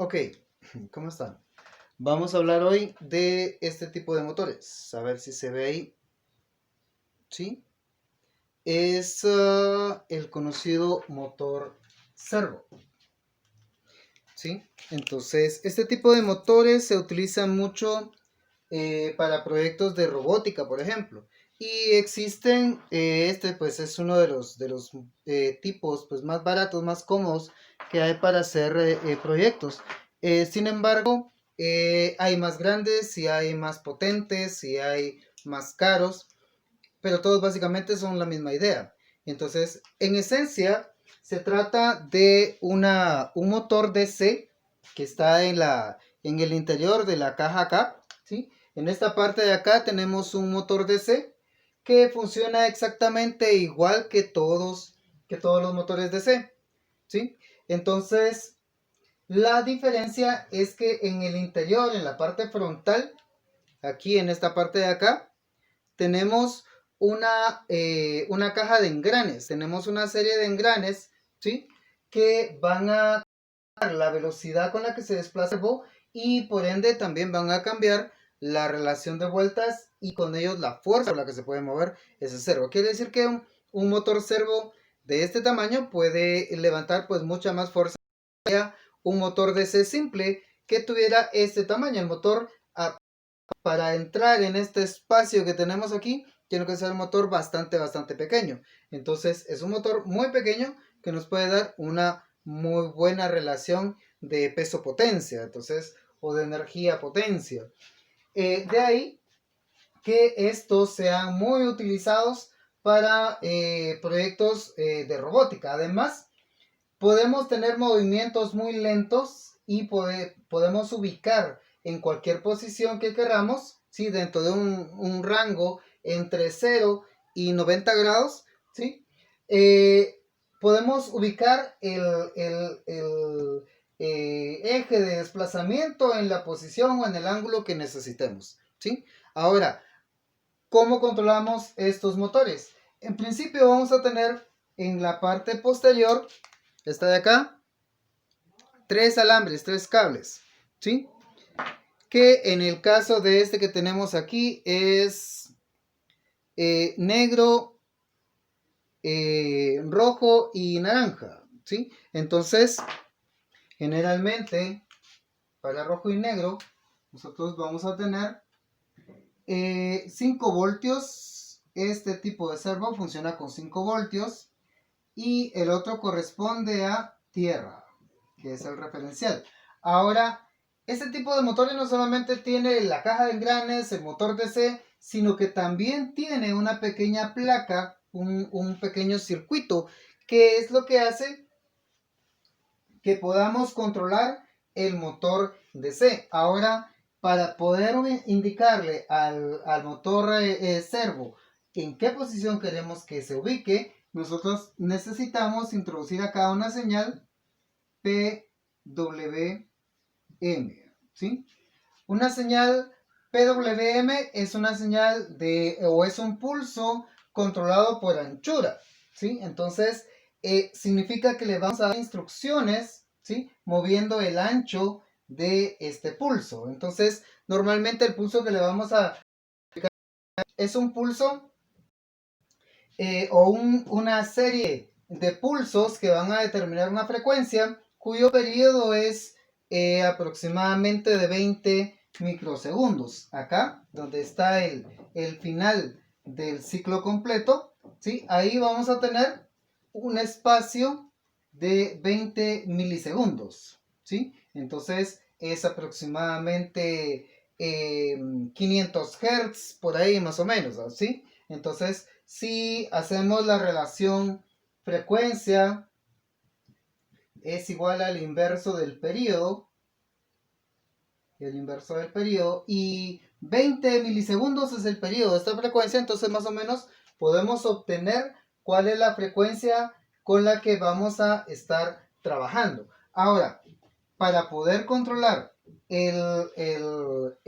Ok, ¿cómo están? Vamos a hablar hoy de este tipo de motores. A ver si se ve ahí. ¿Sí? Es el conocido motor servo. ¿Sí? Entonces, este tipo de motores se utilizan mucho para proyectos de robótica, por ejemplo. Y existen, este pues es uno de los tipos pues, más baratos, más cómodos que hay para hacer proyectos. Sin embargo, hay más grandes y hay más potentes y hay más caros, pero todos básicamente son la misma idea. Entonces, en esencia, se trata de un motor DC que está en el interior de la caja acá, ¿sí? En esta parte de acá tenemos un motor DC que funciona exactamente igual que todos los motores DC, ¿sí? Entonces, la diferencia es que en el interior, en la parte frontal, aquí en esta parte de acá, tenemos una caja de engranes, tenemos una serie de engranes, ¿sí? Que van a cambiar la velocidad con la que se desplaza el servo y por ende también van a cambiar la relación de vueltas y con ellos la fuerza con la que se puede mover ese servo. Quiere decir que un motor servo de este tamaño puede levantar pues mucha más fuerza que un motor DC simple que tuviera este tamaño. El motor para entrar en este espacio que tenemos aquí, tiene que ser un motor bastante pequeño. Entonces es un motor muy pequeño que nos puede dar una muy buena relación de peso-potencia, entonces, o de energía-potencia. De ahí que estos sean muy utilizados para proyectos de robótica. Además, podemos tener movimientos muy lentos y podemos ubicar en cualquier posición que queramos, ¿sí? Dentro de un rango entre 0 y 90 grados, ¿sí? Podemos ubicar el eje de desplazamiento en la posición o en el ángulo que necesitemos, ¿sí? Ahora, ¿cómo controlamos estos motores? En principio vamos a tener en la parte posterior, esta de acá, tres alambres, tres cables, ¿sí? Que en el caso de este que tenemos aquí es negro, rojo y naranja, ¿sí? Entonces, generalmente, para rojo y negro, nosotros vamos a tener 5 voltios. Este tipo de servo funciona con 5 voltios y el otro corresponde a tierra, que es el referencial. Ahora, este tipo de motores no solamente tiene la caja de engranes, el motor DC, sino que también tiene una pequeña placa, un pequeño circuito, que es lo que hace que podamos controlar el motor DC. Ahora, para poder indicarle al motor servo en qué posición queremos que se ubique, nosotros necesitamos introducir acá una señal PWM, ¿sí? Una señal PWM es una señal o es un pulso controlado por anchura, ¿sí? Entonces, significa que le vamos a dar instrucciones, ¿sí? Moviendo el ancho de este pulso. Entonces, normalmente el pulso que le vamos a es un pulso una serie de pulsos que van a determinar una frecuencia cuyo periodo es aproximadamente de 20 microsegundos. Acá, donde está el final del ciclo completo, ¿sí? Ahí vamos a tener un espacio de 20 milisegundos, ¿sí? Entonces es aproximadamente 500 Hz, por ahí más o menos, ¿sí? Entonces, si hacemos la relación frecuencia es igual al inverso del periodo, y 20 milisegundos es el periodo de esta frecuencia, entonces más o menos podemos obtener cuál es la frecuencia con la que vamos a estar trabajando. Ahora, para poder controlar el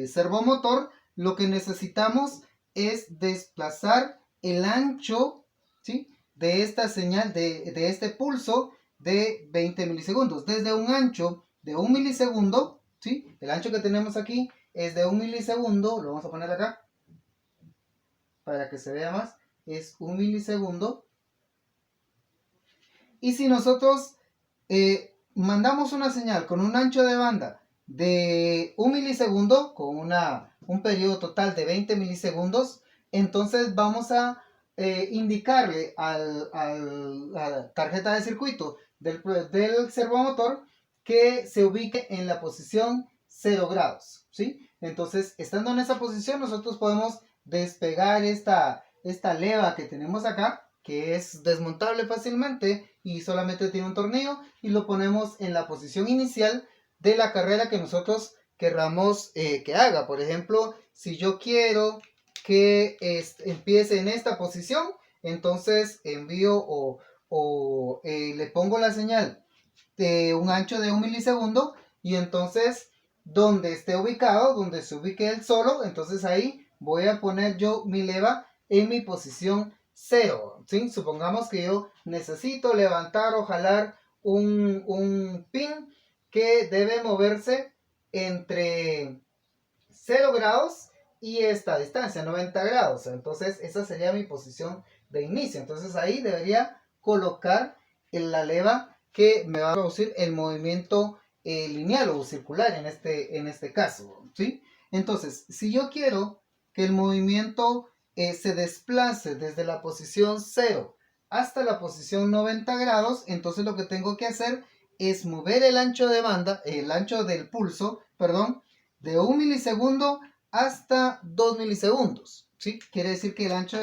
servomotor, lo que necesitamos es desplazar el ancho, ¿sí? De esta señal, de este pulso de 20 milisegundos. Desde un ancho de 1 milisegundo, ¿sí? El ancho que tenemos aquí es de 1 milisegundo, lo vamos a poner acá, para que se vea más, es 1 milisegundo. Y si nosotros mandamos una señal con un ancho de banda de 1 milisegundo, con un periodo total de 20 milisegundos, entonces vamos a indicarle a la tarjeta de circuito del servomotor que se ubique en la posición 0 grados, ¿sí? Entonces, estando en esa posición, nosotros podemos despegar esta leva que tenemos acá, que es desmontable fácilmente y solamente tiene un tornillo, y lo ponemos en la posición inicial de la carrera que nosotros querramos que haga. Por ejemplo, si yo quiero que empiece en esta posición, entonces envío le pongo la señal de un ancho de 1 milisegundo, y entonces donde esté ubicado, donde se ubique él solo, entonces ahí voy a poner yo mi leva en mi posición 0, ¿sí? Supongamos que yo necesito levantar o jalar un pin que debe moverse entre 0 grados y esta distancia, 90 grados. Entonces esa sería mi posición de inicio. Entonces ahí debería colocar en la leva que me va a producir el movimiento lineal o circular en este caso, ¿sí? Entonces, si yo quiero que el movimiento se desplace desde la posición 0 hasta la posición 90 grados, entonces lo que tengo que hacer es mover el ancho de banda, el ancho del pulso, perdón, de 1 milisegundo hasta 2 milisegundos, ¿sí? Quiere decir que el ancho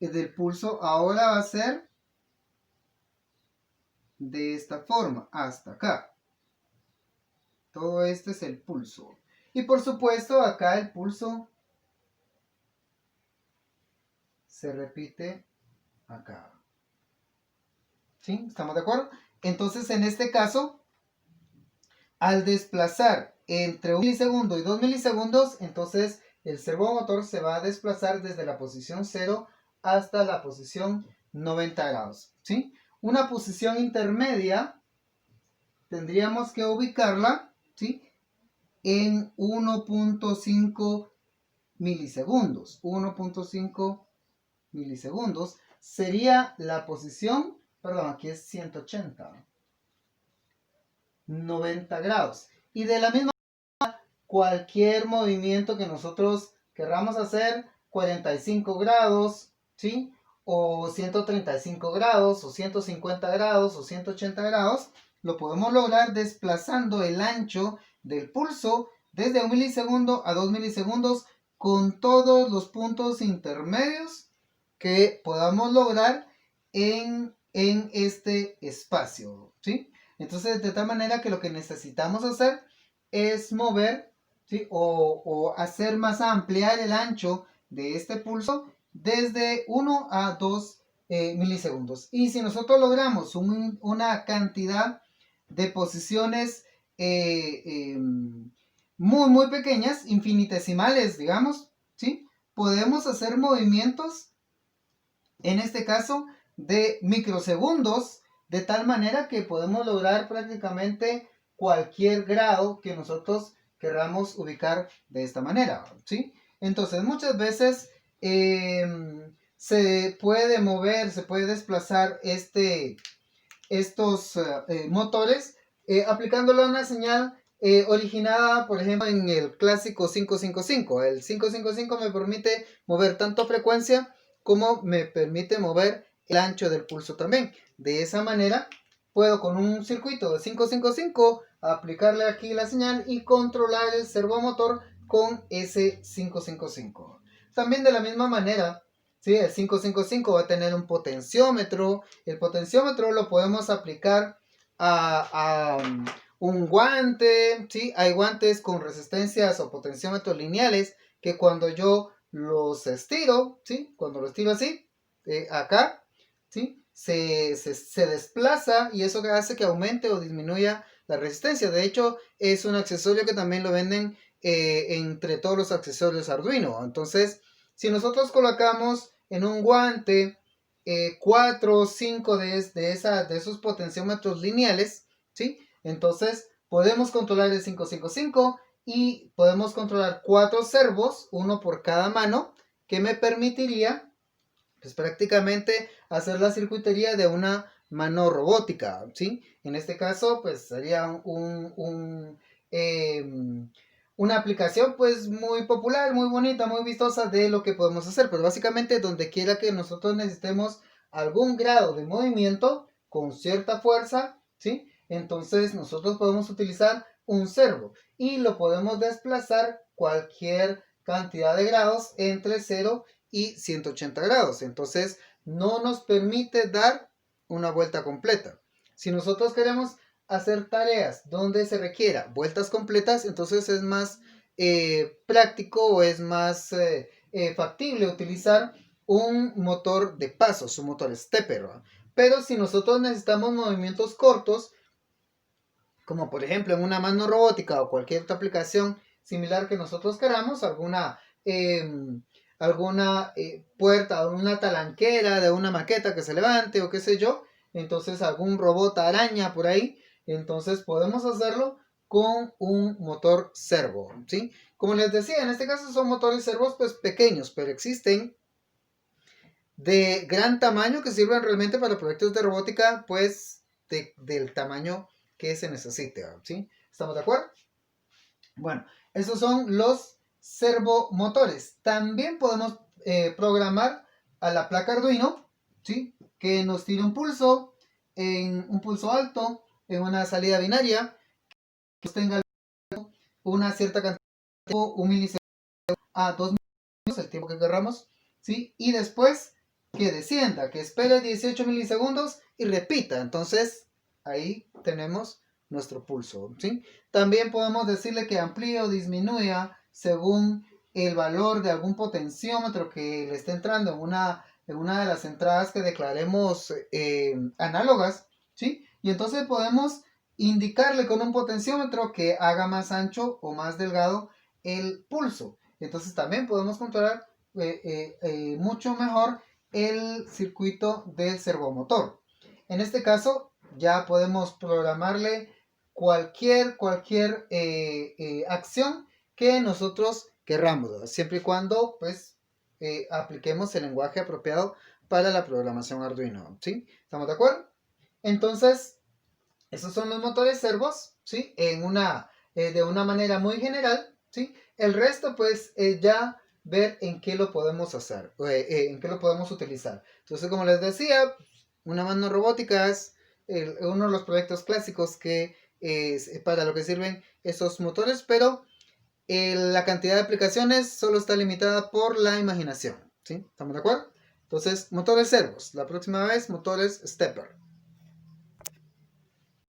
del pulso ahora va a ser de esta forma, hasta acá. Todo este es el pulso. Y por supuesto, acá el pulso se repite acá. ¿Sí? ¿Estamos de acuerdo? Entonces, en este caso, al desplazar entre 1 milisegundo y 2 milisegundos, entonces el servomotor se va a desplazar desde la posición 0 hasta la posición 90 grados, ¿sí? Una posición intermedia tendríamos que ubicarla, ¿sí? En 1.5 milisegundos. 1.5 milisegundos sería la posición, perdón, aquí es 180, 90 grados. Y de la misma manera, cualquier movimiento que nosotros querramos hacer, 45 grados, ¿sí? O 135 grados, o 150 grados, o 180 grados, lo podemos lograr desplazando el ancho del pulso desde 1 milisegundo a 2 milisegundos con todos los puntos intermedios que podamos lograr en este espacio, ¿sí? Entonces, de tal manera que lo que necesitamos hacer es mover, ¿sí? o hacer más ampliar el ancho de este pulso desde 1 a 2 milisegundos. Y si nosotros logramos una cantidad de posiciones muy, muy pequeñas, infinitesimales, digamos, ¿sí? Podemos hacer movimientos, en este caso, de microsegundos, de tal manera que podemos lograr prácticamente cualquier grado que nosotros queramos ubicar de esta manera, ¿sí? Entonces, muchas veces se puede mover, se puede desplazar estos motores aplicándole una señal originada, por ejemplo, en el clásico 555. El 555 me permite mover tanto frecuencia como me permite mover el ancho del pulso también. De esa manera puedo, con un circuito de 555, aplicarle aquí la señal y controlar el servomotor con ese 555. También de la misma manera, ¿sí? El 555 va a tener un potenciómetro. El potenciómetro lo podemos aplicar a un guante, ¿sí? Hay guantes con resistencias o potenciómetros lineales que cuando yo los estiro, ¿sí? Cuando los estiro así, acá, ¿sí? Se desplaza, y eso hace que aumente o disminuya la resistencia. De hecho, es un accesorio que también lo venden entre todos los accesorios Arduino. Entonces, si nosotros colocamos en un guante 4 o 5 de esos potenciómetros lineales, ¿sí? Entonces podemos controlar el 555 y podemos controlar 4 servos, uno por cada mano, que me permitiría pues prácticamente hacer la circuitería de una mano robótica, ¿sí? En este caso, pues sería una aplicación pues muy popular, muy bonita, muy vistosa de lo que podemos hacer, pero básicamente donde quiera que nosotros necesitemos algún grado de movimiento con cierta fuerza, ¿sí? Entonces nosotros podemos utilizar un servo y lo podemos desplazar cualquier cantidad de grados entre 0 y 180 grados. Entonces no nos permite dar una vuelta completa. Si nosotros queremos hacer tareas donde se requiera vueltas completas, entonces es más práctico o es más factible utilizar un motor de pasos, un motor stepper, ¿no? Pero si nosotros necesitamos movimientos cortos, como por ejemplo en una mano robótica o cualquier otra aplicación similar que nosotros queramos, alguna puerta o una talanquera de una maqueta que se levante o qué sé yo, entonces algún robot araña por ahí, entonces podemos hacerlo con un motor servo, ¿sí? Como les decía, en este caso son motores servos pues pequeños, pero existen de gran tamaño que sirven realmente para proyectos de robótica pues del tamaño que se necesite, ¿sí? ¿Estamos de acuerdo? Bueno, esos son los servomotores. También podemos programar a la placa Arduino, ¿sí? Que nos tire un pulso, en un pulso alto, en una salida binaria, que tenga una cierta cantidad de tiempo, un milisegundo a 2 milisegundos, el tiempo que queramos, ¿sí? Y después que descienda, que espere 18 milisegundos y repita. Entonces, ahí tenemos nuestro pulso, ¿sí? También podemos decirle que amplíe o disminuya según el valor de algún potenciómetro que le esté entrando en una de las entradas que declaremos análogas, ¿sí? Y entonces podemos indicarle con un potenciómetro que haga más ancho o más delgado el pulso. Entonces también podemos controlar mucho mejor el circuito del servomotor. En este caso ya podemos programarle cualquier acción que nosotros querramos, siempre y cuando pues apliquemos el lenguaje apropiado para la programación Arduino, ¿sí? ¿Estamos de acuerdo? Entonces, esos son los motores servos, ¿sí? De una manera muy general, ¿sí? El resto pues ya ver en qué lo podemos hacer, en qué lo podemos utilizar. Entonces, como les decía, una mano robótica es uno de los proyectos clásicos que es para lo que sirven esos motores, pero la cantidad de aplicaciones solo está limitada por la imaginación, ¿sí? ¿Estamos de acuerdo? Entonces, motores servos. La próxima vez, motores stepper.